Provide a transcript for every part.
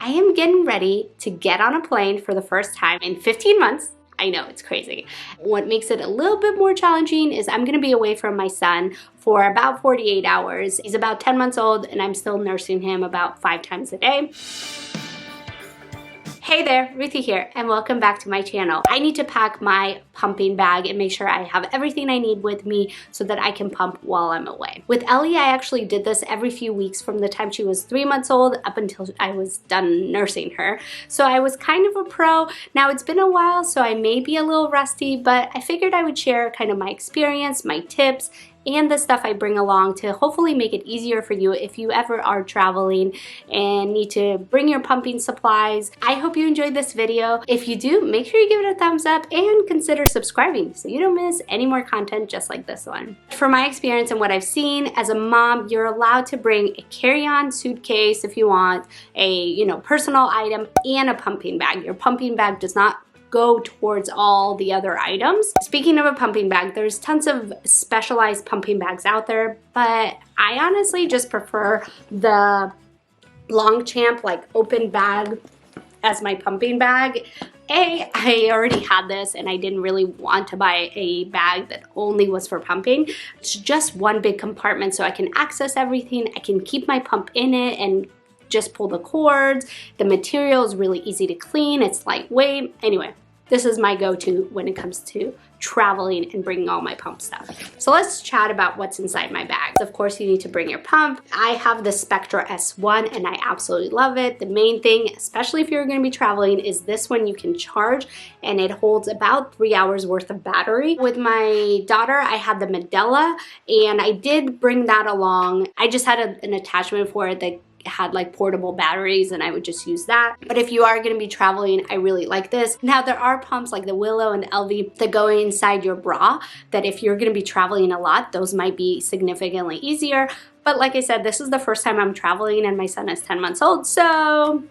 I am getting ready to get on a plane for the first time in 15 months. I know, it's crazy. What makes it a little bit more challenging is I'm gonna be away from my son for about 48 hours. He's about 10 months old and I'm still nursing him about 5 times a day. Hey there, Ruthie here, and welcome back to my channel. I need to pack my pumping bag and make sure I have everything I need with me so that I can pump while I'm away. With Ellie, I actually did this every few weeks from the time she was 3 months old up until I was done nursing her. So I was kind of a pro. Now it's been a while, so I may be a little rusty, but I figured I would share kind of my experience, my tips, and the stuff I bring along to hopefully make it easier for you if you ever are traveling and need to bring your pumping supplies. I hope you enjoyed this video. If you do, make sure you give it a thumbs up and consider subscribing so you don't miss any more content just like this one. From my experience and what I've seen, as a mom, you're allowed to bring a carry-on suitcase if you want, a personal item, and a pumping bag. Your pumping bag does not go towards all the other items. Speaking of a pumping bag, there's tons of specialized pumping bags out there, but I honestly just prefer the Longchamp open bag as my pumping bag. I already had this and I didn't really want to buy a bag that only was for pumping. It's just one big compartment so I can access everything. I can keep my pump in it and just pull the cords. The material is really easy to clean. It's lightweight. Anyway, this is my go-to when it comes to traveling and bringing all my pump stuff. So let's chat about what's inside my bags. Of course, you need to bring your pump. I have the Spectra S1 and I absolutely love it. The main thing, especially if you're going to be traveling, is this one you can charge and it holds about 3 hours worth of battery. With my daughter, I had the Medela and I did bring that along. I just had an attachment for it that had portable batteries and I would just use that. But if you are going to be traveling, I really like this. Now there are pumps like the Willow and the LV that go inside your bra that if you're going to be traveling a lot, those might be significantly easier. But like I said, this is the first time I'm traveling and my son is 10 months old, so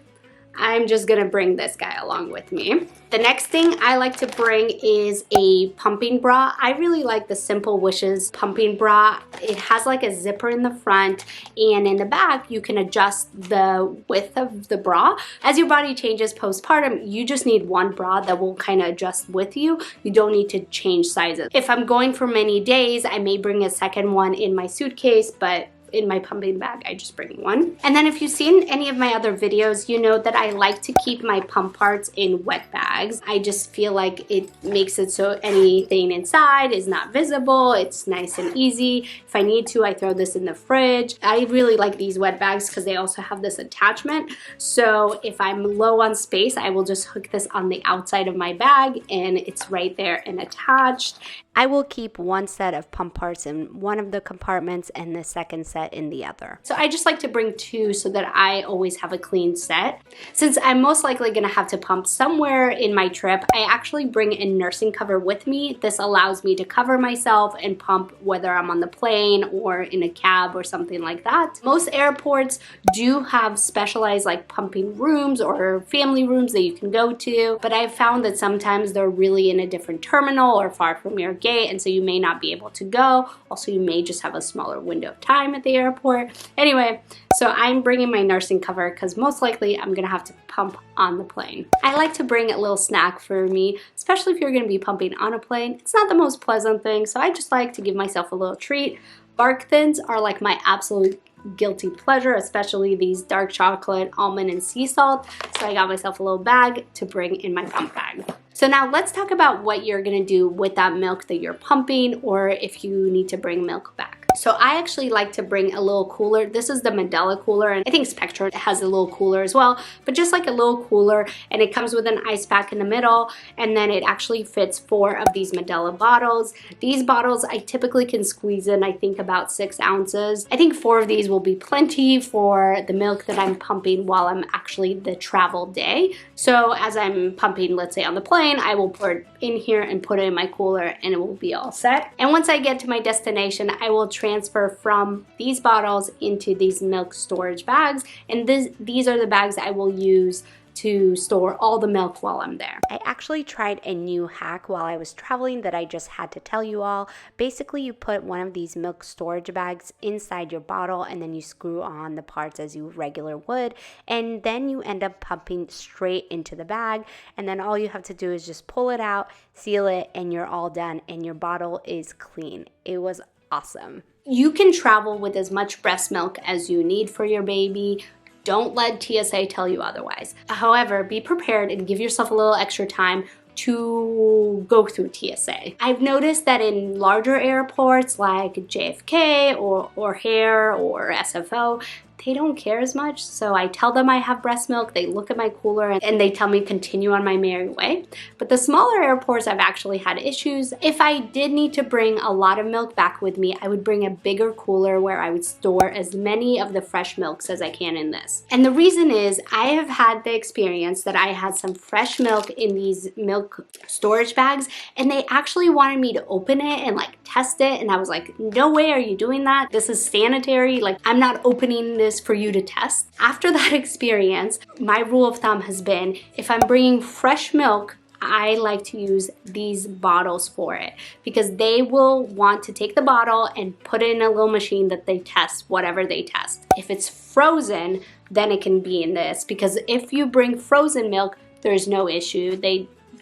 I'm just gonna bring this guy along with me. The next thing I like to bring is a pumping bra. I really like the Simple Wishes pumping bra. It has a zipper in the front and in the back you can adjust the width of the bra. As your body changes postpartum, you just need one bra that will kind of adjust with you. You don't need to change sizes. If I'm going for many days, I may bring a second one in my suitcase, but in my pumping bag, I just bring one. And then if you've seen any of my other videos, you know that I like to keep my pump parts in wet bags. I just feel like it makes it so anything inside is not visible. It's nice and easy. If I need to, I throw this in the fridge. I really like these wet bags because they also have this attachment. So if I'm low on space, I will just hook this on the outside of my bag and it's right there and attached. I will keep one set of pump parts in one of the compartments and the second set in the other. So I just like to bring two so that I always have a clean set. Since I'm most likely gonna have to pump somewhere in my trip, I actually bring a nursing cover with me. This allows me to cover myself and pump whether I'm on the plane or in a cab or something like that. Most airports do have specialized pumping rooms or family rooms that you can go to, but I've found that sometimes they're really in a different terminal or far from your gate, and so you may not be able to go. Also, you may just have a smaller window of time at the airport. Anyway, so I'm bringing my nursing cover because most likely I'm gonna have to pump on the plane. I like to bring a little snack for me, especially if you're gonna be pumping on a plane. It's not the most pleasant thing, so I just like to give myself a little treat. Bark Thins are my absolute guilty pleasure, especially these dark chocolate, almond, and sea salt. So I got myself a little bag to bring in my pump bag. So now let's talk about what you're gonna do with that milk that you're pumping, or if you need to bring milk back. So I actually like to bring a little cooler. This is the Medela cooler, and I think Spectra has a little cooler as well, but just a little cooler, and it comes with an ice pack in the middle, and then it actually fits 4 of these Medela bottles. These bottles I typically can squeeze in, I think, about 6 ounces. I think 4 of these will be plenty for the milk that I'm pumping while I'm actually the travel day. So as I'm pumping, let's say on the plane, I will pour it in here and put it in my cooler and it will be all set. And once I get to my destination, I will transfer transfer from these bottles into these milk storage bags, and these are the bags I will use to store all the milk while I'm there. I actually tried a new hack while I was traveling that I just had to tell you all. Basically, you put one of these milk storage bags inside your bottle and then you screw on the parts as you regular would, and then you end up pumping straight into the bag, and then all you have to do is just pull it out, seal it, and you're all done, and your bottle is clean. It was awesome. You can travel with as much breast milk as you need for your baby. Don't let TSA tell you otherwise. However, be prepared and give yourself a little extra time to go through TSA. I've noticed that in larger airports like JFK or O'Hare or SFO, they don't care as much. So I tell them I have breast milk, they look at my cooler and they tell me continue on my merry way. But the smaller airports, I've actually had issues. If I did need to bring a lot of milk back with me, I would bring a bigger cooler where I would store as many of the fresh milks as I can in this. And the reason is I have had the experience that I had some fresh milk in these milk storage bags, and they actually wanted me to open it and like test it. And I was like, no way are you doing that. This is sanitary. Like, I'm not opening this for you to test. After that experience, my rule of thumb has been if I'm bringing fresh milk, I like to use these bottles for it because they will want to take the bottle and put it in a little machine that they test whatever they test. If it's frozen, then it can be in this, because if you bring frozen milk, there's no issue.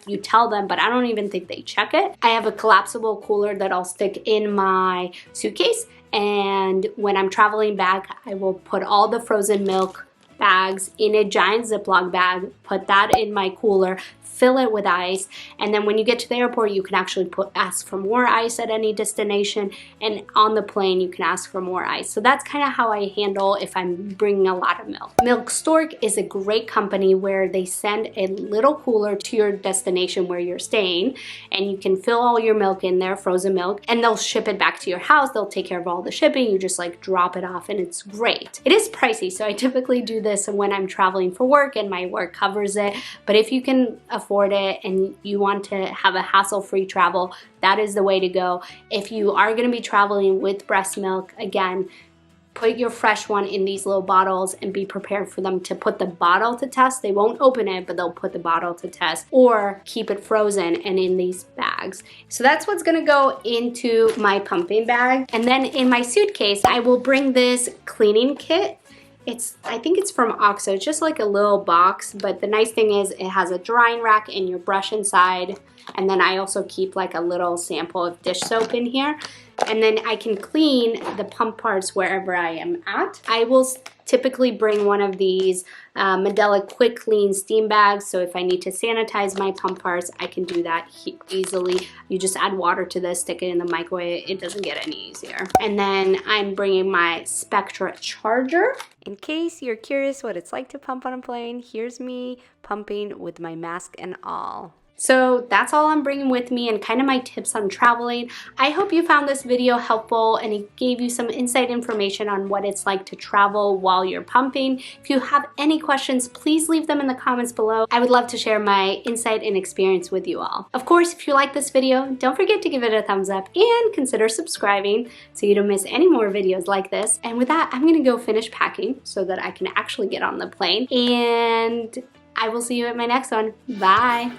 You tell them, but I don't even think they check it. I have a collapsible cooler that I'll stick in my suitcase, and when I'm traveling back, I will put all the frozen milk bags in a giant Ziploc bag, put that in my cooler, fill it with ice, and then when you get to the airport, you can actually ask for more ice at any destination, and on the plane, you can ask for more ice. So that's kind of how I handle if I'm bringing a lot of milk. Milk Stork is a great company where they send a little cooler to your destination where you're staying, and you can fill all your milk in there, frozen milk, and they'll ship it back to your house. They'll take care of all the shipping. You just like drop it off, and it's great. It is pricey, so I typically do this when I'm traveling for work and my work covers it, but if you can afford it and you want to have a hassle-free travel, that is the way to go. If you are going to be traveling with breast milk, again, put your fresh one in these little bottles and be prepared for them to put the bottle to test. They won't open it, but they'll put the bottle to test, or keep it frozen and in these bags. So that's what's gonna go into my pumping bag. And then in my suitcase, I will bring this cleaning kit. I think it's from OXO, it's just like a little box, but the nice thing is it has a drying rack and your brush inside, and then I also keep like a little sample of dish soap in here, and then I can clean the pump parts wherever I am at. I will typically bring one of these Medela Quick Clean steam bags, so if I need to sanitize my pump parts, I can do that easily. You just add water to this, stick it in the microwave, it doesn't get any easier. And then I'm bringing my Spectra charger. In case you're curious what it's like to pump on a plane, here's me pumping with my mask and all. So that's all I'm bringing with me and kind of my tips on traveling. I hope you found this video helpful and it gave you some inside information on what it's like to travel while you're pumping. If you have any questions, please leave them in the comments below. I would love to share my insight and experience with you all. Of course, if you like this video, don't forget to give it a thumbs up and consider subscribing so you don't miss any more videos like this. And with that, I'm gonna go finish packing so that I can actually get on the plane, and I will see you at my next one. Bye.